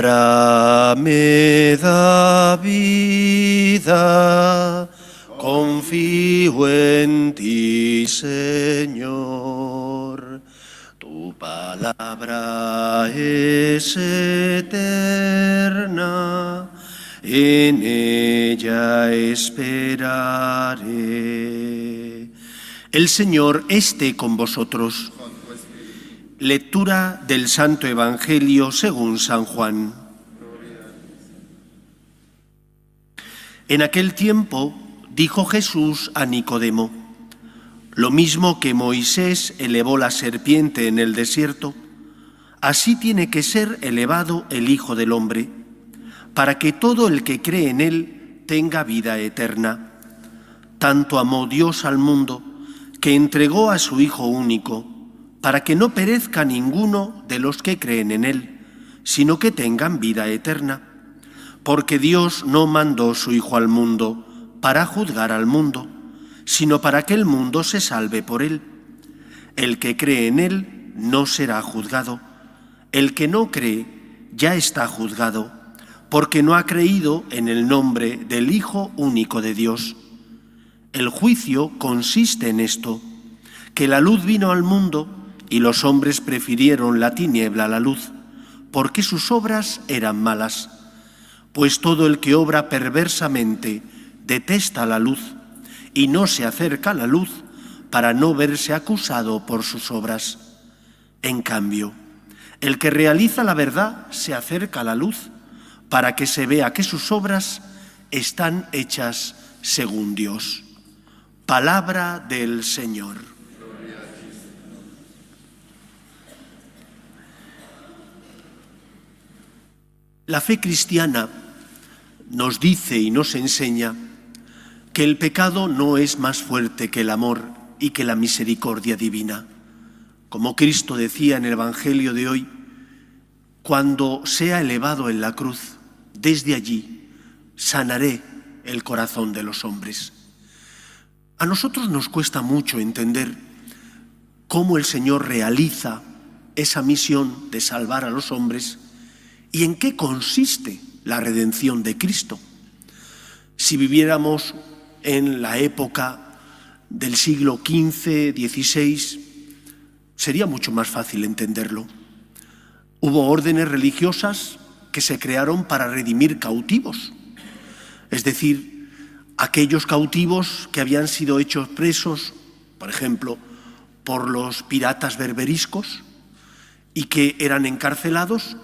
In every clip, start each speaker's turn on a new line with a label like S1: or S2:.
S1: palabra me da vida, confío en ti, Señor. Tu palabra es eterna, en ella esperaré. El Señor esté con vosotros. Lectura del Santo Evangelio según San Juan. En aquel tiempo dijo Jesús a Nicodemo: lo mismo que Moisés elevó la serpiente en el desierto, así tiene que ser elevado el Hijo del Hombre, para que todo el que cree en él tenga vida eterna. Tanto amó Dios al mundo, que entregó a su Hijo único, para que no perezca ninguno de los que creen en él, sino que tengan vida eterna. Porque Dios no mandó su Hijo al mundo para juzgar al mundo, sino para que el mundo se salve por él. El que cree en él no será juzgado. El que no cree ya está juzgado, porque no ha creído en el nombre del Hijo único de Dios. El juicio consiste en esto, que la luz vino al mundo y los hombres prefirieron la tiniebla a la luz, porque sus obras eran malas. Pues todo el que obra perversamente detesta la luz y no se acerca a la luz para no verse acusado por sus obras. En cambio, el que realiza la verdad se acerca a la luz para que se vea que sus obras están hechas según Dios. Palabra del Señor. La fe cristiana nos dice y nos enseña que el pecado no es más fuerte que el amor y que la misericordia divina. Como Cristo decía en el Evangelio de hoy, cuando sea elevado en la cruz, desde allí sanaré el corazón de los hombres. A nosotros nos cuesta mucho entender cómo el Señor realiza esa misión de salvar a los hombres y en qué consiste la redención de Cristo. Si viviéramos en la época del siglo XV, XVI, sería mucho más fácil entenderlo. Hubo órdenes religiosas que se crearon para redimir cautivos, es decir, aquellos cautivos que habían sido hechos presos, por ejemplo, por los piratas berberiscos y que eran encarcelados,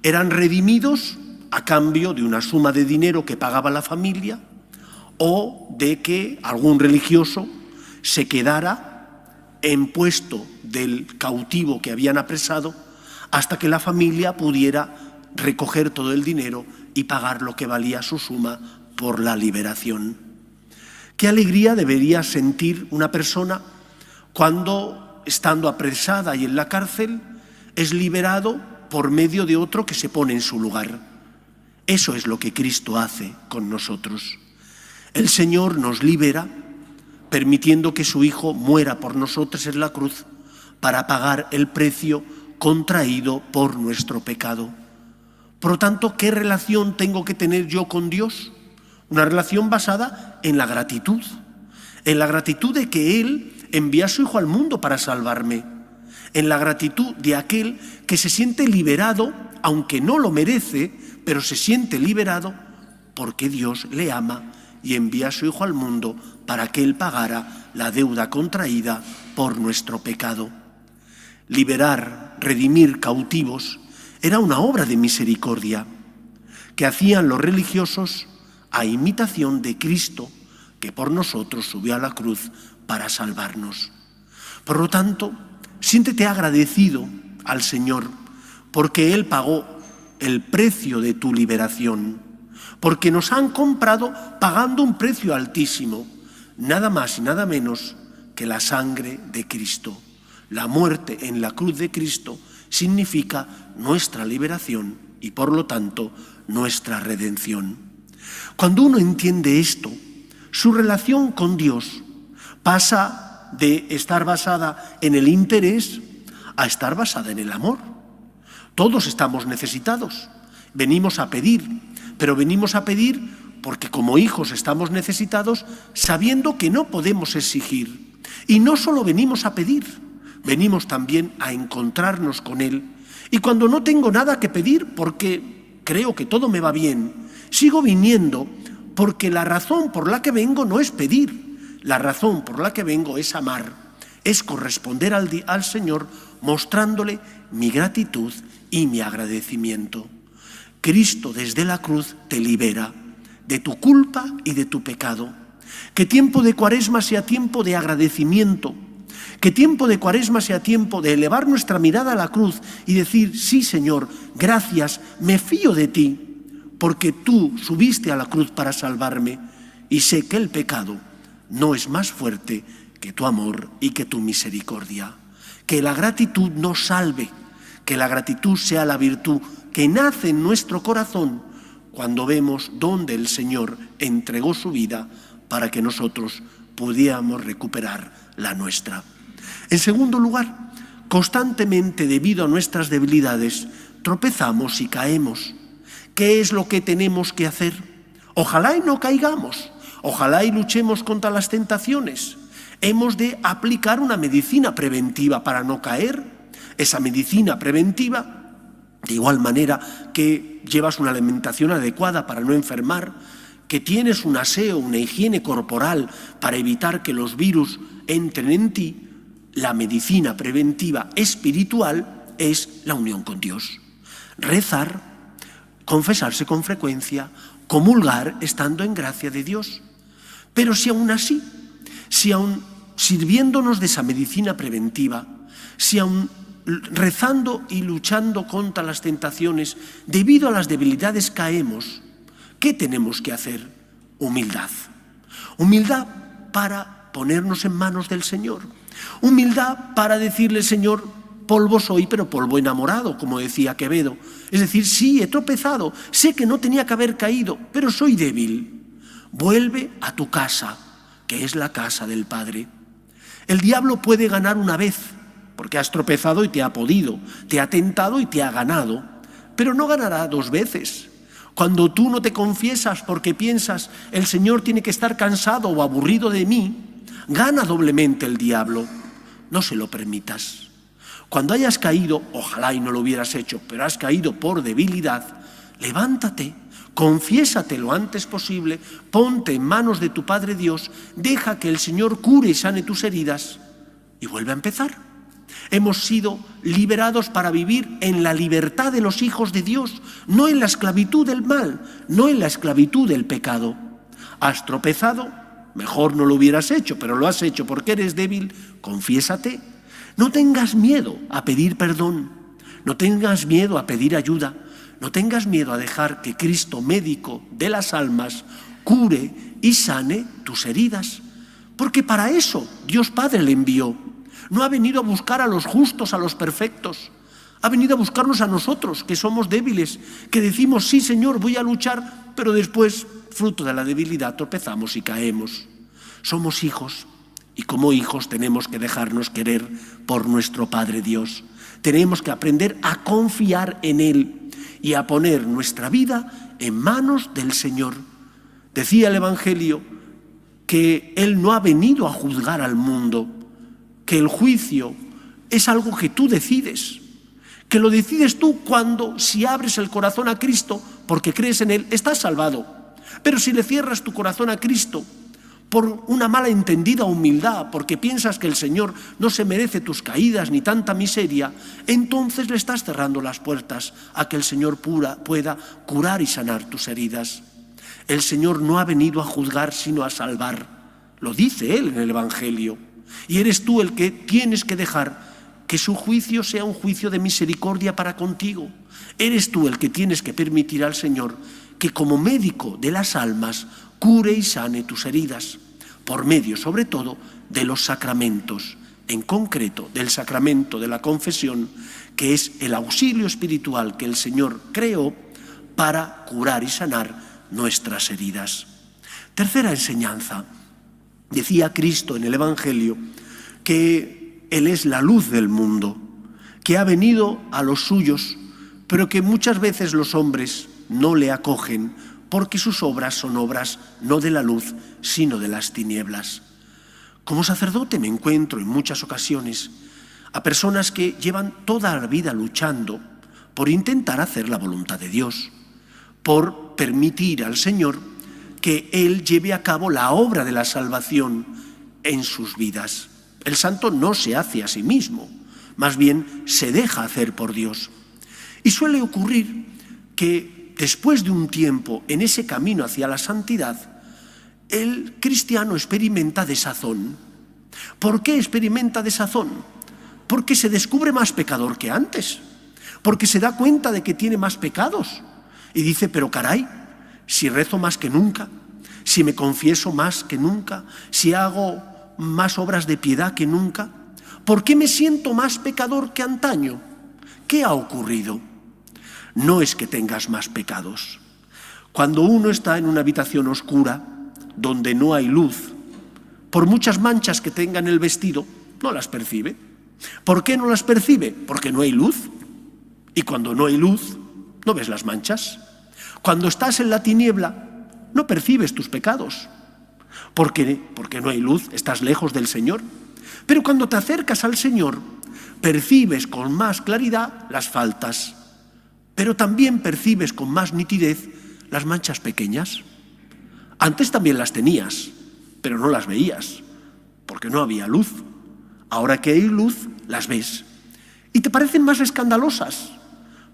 S1: eran redimidos a cambio de una suma de dinero que pagaba la familia o de que algún religioso se quedara en puesto del cautivo que habían apresado hasta que la familia pudiera recoger todo el dinero y pagar lo que valía su suma por la liberación. ¿Qué alegría debería sentir una persona cuando, estando apresada y en la cárcel, es liberado por medio de otro que se pone en su lugar? Eso es lo que Cristo hace con nosotros. El Señor nos libera permitiendo que su Hijo muera por nosotros en la cruz para pagar el precio contraído por nuestro pecado. Por lo tanto, ¿qué relación tengo que tener yo con Dios? Una relación basada en la gratitud de que Él envía a su Hijo al mundo para salvarme, en la gratitud de aquel que se siente liberado, aunque no lo merece, pero se siente liberado porque Dios le ama y envía a su Hijo al mundo para que Él pagara la deuda contraída por nuestro pecado. Liberar, redimir cautivos era una obra de misericordia que hacían los religiosos a imitación de Cristo, que por nosotros subió a la cruz para salvarnos. Por lo tanto, siéntete agradecido al Señor porque Él pagó el precio de tu liberación, porque nos han comprado pagando un precio altísimo, nada más y nada menos que la sangre de Cristo. La muerte en la cruz de Cristo significa nuestra liberación y por lo tanto nuestra redención. Cuando uno entiende esto, su relación con Dios pasa de estar basada en el interés a estar basada en el amor. Todos estamos necesitados venimos a pedir, pero venimos a pedir porque como hijos estamos necesitados, sabiendo que no podemos exigir. Y no solo venimos a pedir, venimos también a encontrarnos con Él. Y cuando no tengo nada que pedir, porque creo que todo me va bien, sigo viniendo porque la razón por la que vengo no es pedir, la razón por la que vengo es amar, es corresponder al Señor mostrándole mi gratitud y mi agradecimiento. Cristo desde la cruz te libera de tu culpa y de tu pecado. Que tiempo de Cuaresma sea tiempo de agradecimiento, que tiempo de Cuaresma sea tiempo de elevar nuestra mirada a la cruz y decir, sí Señor, gracias, me fío de ti, porque tú subiste a la cruz para salvarme y sé que el pecado no es más fuerte que tu amor y que tu misericordia. Que la gratitud nos salve, que la gratitud sea la virtud que nace en nuestro corazón cuando vemos dónde el Señor entregó su vida para que nosotros pudiéramos recuperar la nuestra. En segundo lugar, constantemente debido a nuestras debilidades, tropezamos y caemos. ¿Qué es lo que tenemos que hacer? Ojalá y no caigamos, ojalá y luchemos contra las tentaciones. Hemos de aplicar una medicina preventiva para no caer. Esa medicina preventiva, de igual manera que llevas una alimentación adecuada para no enfermar, que tienes un aseo, una higiene corporal para evitar que los virus entren en ti, la medicina preventiva espiritual es la unión con Dios. Rezar, confesarse con frecuencia, comulgar estando en gracia de Dios. Pero si aún así, si aún sirviéndonos de esa medicina preventiva, si aún rezando y luchando contra las tentaciones, debido a las debilidades caemos, ¿qué tenemos que hacer? Humildad. Humildad para ponernos en manos del Señor. Humildad para decirle, Señor, polvo soy, pero polvo enamorado, como decía Quevedo. Es decir, sí, he tropezado, sé que no tenía que haber caído, pero soy débil. Vuelve a tu casa, que es la casa del Padre. El diablo puede ganar una vez, porque has tropezado y te ha podido, te ha tentado y te ha ganado, pero no ganará dos veces. Cuando tú no te confiesas porque piensas, el Señor tiene que estar cansado o aburrido de mí, gana doblemente el diablo. No se lo permitas. Cuando hayas caído, ojalá y no lo hubieras hecho, pero has caído por debilidad, levántate, confiésate lo antes posible, ponte en manos de tu Padre Dios, deja que el Señor cure y sane tus heridas y vuelve a empezar. Hemos sido liberados para vivir en la libertad de los hijos de Dios, no en la esclavitud del mal, no en la esclavitud del pecado. ¿Has tropezado? Mejor no lo hubieras hecho, pero lo has hecho porque eres débil, confiésate. No tengas miedo a pedir perdón, no tengas miedo a pedir ayuda, no tengas miedo a dejar que Cristo, médico de las almas, cure y sane tus heridas. Porque para eso Dios Padre le envió. No ha venido a buscar a los justos, a los perfectos. Ha venido a buscarnos a nosotros, que somos débiles, que decimos, sí, Señor, voy a luchar, pero después, fruto de la debilidad, tropezamos y caemos. Somos hijos, y como hijos tenemos que dejarnos querer por nuestro Padre Dios. Tenemos que aprender a confiar en Él y a poner nuestra vida en manos del Señor. Decía el Evangelio que Él no ha venido a juzgar al mundo, que el juicio es algo que tú decides, que lo decides tú cuando, si abres el corazón a Cristo porque crees en Él, estás salvado. Pero si le cierras tu corazón a Cristo por una mala entendida humildad, porque piensas que el Señor no se merece tus caídas ni tanta miseria, entonces le estás cerrando las puertas a que el Señor pueda curar y sanar tus heridas. El Señor no ha venido a juzgar sino a salvar. Lo dice Él en el Evangelio. Y eres tú el que tienes que dejar que su juicio sea un juicio de misericordia para contigo. Eres tú el que tienes que permitir al Señor que como médico de las almas cure y sane tus heridas, por medio sobre todo de los sacramentos, en concreto del sacramento de la confesión, que es el auxilio espiritual que el Señor creó para curar y sanar nuestras heridas. Tercera enseñanza. Decía Cristo en el Evangelio que Él es la luz del mundo, que ha venido a los suyos, pero que muchas veces los hombres no le acogen porque sus obras son obras no de la luz, sino de las tinieblas. Como sacerdote me encuentro en muchas ocasiones a personas que llevan toda la vida luchando por intentar hacer la voluntad de Dios, por permitir al Señor que Él lleve a cabo la obra de la salvación en sus vidas. El santo no se hace a sí mismo, más bien se deja hacer por Dios. Y suele ocurrir que después de un tiempo en ese camino hacia la santidad, el cristiano experimenta desazón. ¿Por qué experimenta desazón? Porque se descubre más pecador que antes, porque se da cuenta de que tiene más pecados y dice, pero caray, si rezo más que nunca, si me confieso más que nunca, si hago más obras de piedad que nunca, ¿por qué me siento más pecador que antaño? ¿Qué ha ocurrido? No es que tengas más pecados. Cuando uno está en una habitación oscura, donde no hay luz, por muchas manchas que tenga en el vestido, no las percibe. ¿Por qué no las percibe? Porque no hay luz. Y cuando no hay luz, no ves las manchas. Cuando estás en la tiniebla, no percibes tus pecados. ¿Por qué? Porque no hay luz, estás lejos del Señor. Pero cuando te acercas al Señor, percibes con más claridad las faltas, pero también percibes con más nitidez las manchas pequeñas. Antes también las tenías, pero no las veías, porque no había luz. Ahora que hay luz, las ves. Y te parecen más escandalosas,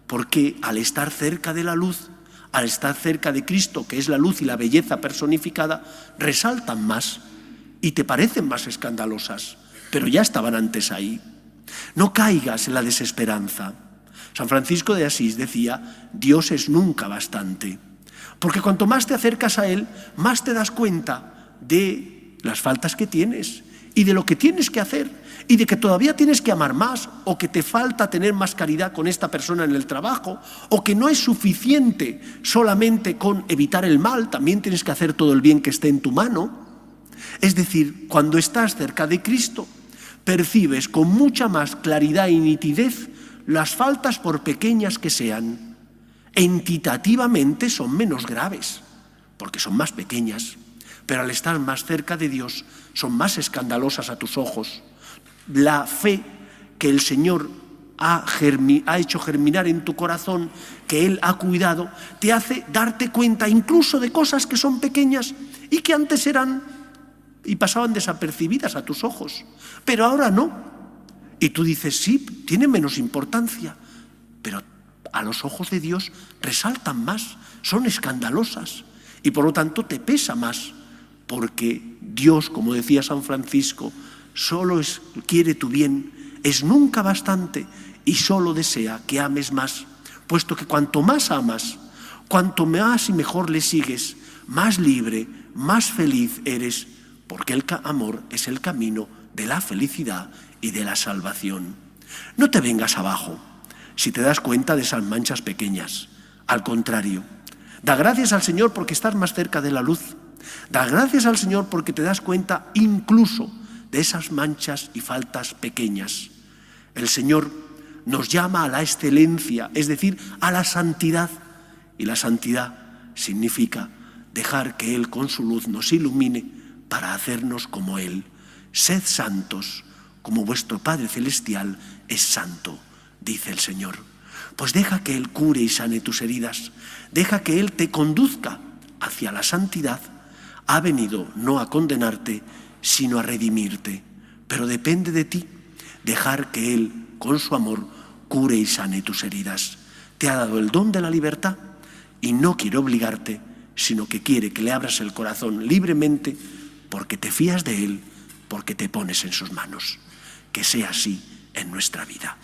S1: porque al estar cerca de la luz, al estar cerca de Cristo, que es la luz y la belleza personificada, resaltan más y te parecen más escandalosas, pero ya estaban antes ahí. No caigas en la desesperanza. San Francisco de Asís decía, Dios es nunca bastante, porque cuanto más te acercas a Él, más te das cuenta de las faltas que tienes y de lo que tienes que hacer y de que todavía tienes que amar más, o que te falta tener más caridad con esta persona en el trabajo, o que no es suficiente solamente con evitar el mal, también tienes que hacer todo el bien que esté en tu mano. Es decir, cuando estás cerca de Cristo, percibes con mucha más claridad y nitidez las faltas, por pequeñas que sean. Entitativamente son menos graves, porque son más pequeñas, pero al estar más cerca de Dios son más escandalosas a tus ojos. La fe que el Señor ha hecho germinar en tu corazón, que Él ha cuidado, te hace darte cuenta incluso de cosas que son pequeñas y que antes eran y pasaban desapercibidas a tus ojos, pero ahora no. Y tú dices, sí, tiene menos importancia, pero a los ojos de Dios resaltan más, son escandalosas y por lo tanto te pesa más, porque Dios, como decía San Francisco, solo quiere tu bien, es nunca bastante y solo desea que ames más, puesto que cuanto más amas, cuanto más y mejor le sigues, más libre, más feliz eres, porque el amor es el camino de la felicidad y de la salvación. No te vengas abajo si te das cuenta de esas manchas pequeñas. Al contrario, da gracias al Señor porque estás más cerca de la luz. Da gracias al Señor porque te das cuenta incluso de esas manchas y faltas pequeñas. El Señor nos llama a la excelencia, es decir, a la santidad. Y la santidad significa dejar que Él con su luz nos ilumine para hacernos como Él. Sed santos, como vuestro Padre Celestial es santo, dice el Señor. Pues deja que Él cure y sane tus heridas. Deja que Él te conduzca hacia la santidad. Ha venido no a condenarte, sino a redimirte. Pero depende de ti dejar que Él, con su amor, cure y sane tus heridas. Te ha dado el don de la libertad y no quiere obligarte, sino que quiere que le abras el corazón libremente, porque te fías de Él, porque te pones en sus manos. Que sea así en nuestra vida.